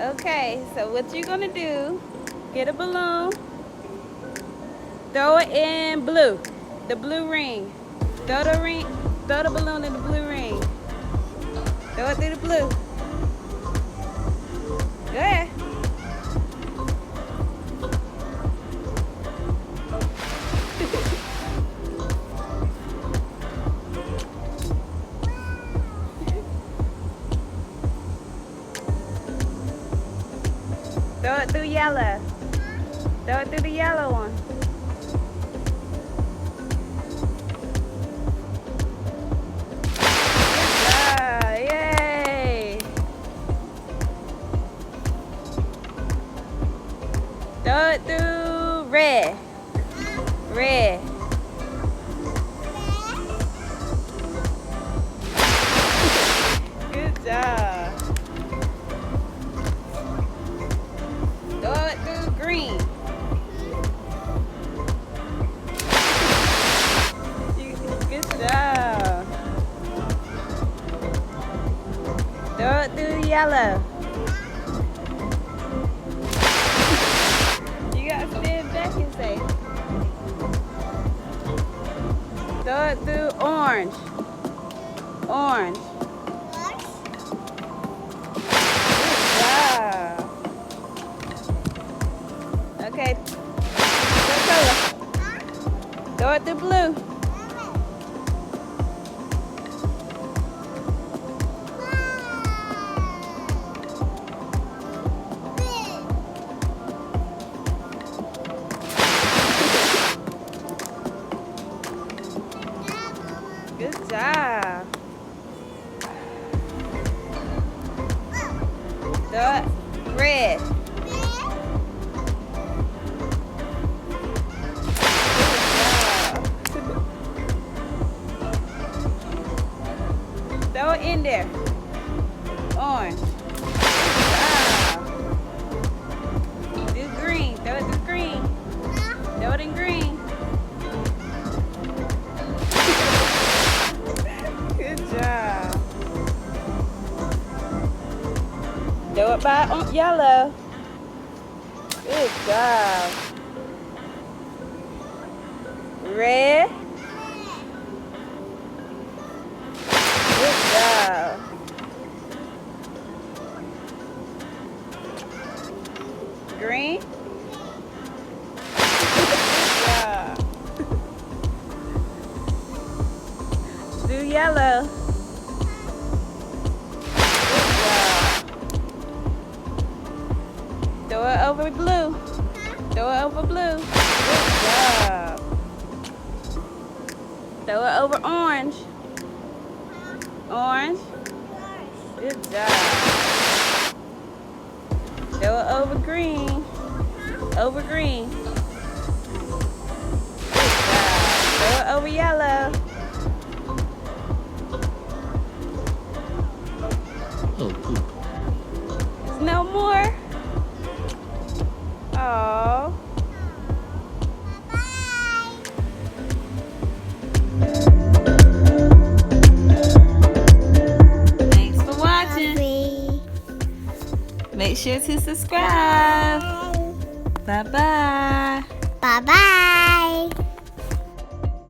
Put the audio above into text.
Okay, so what you're gonna do, get a balloon, throw it in blue, the blue ring. Throw the balloon in the blue ring. Throw it through the blue. Go ahead. Throw it through yellow. Throw it through the yellow one. Good job. Yay. Throw it through red. Red. Good job. Throw it through green. Good job. Throw it through yellow. You gotta stand back and say. Throw it through orange. Orange. Good job. Okay. What color? Throw it through blue. Good job. Throw it red. Throw it in there. Orange. Good job. Do green. Throw it to green. Throw it in green. Good job. Throw it by yellow. Good job. Red. Good job. Green. Good job. Do yellow. Good job. Throw it over blue. Throw it over blue. Good job. Throw it over orange. Orange. Good job. Throw it over green. Over green. Good job. Throw it over yellow. Oh, poop. There's no more? Oh. Thanks for watching. Make sure to subscribe. Bye-bye. Bye-bye.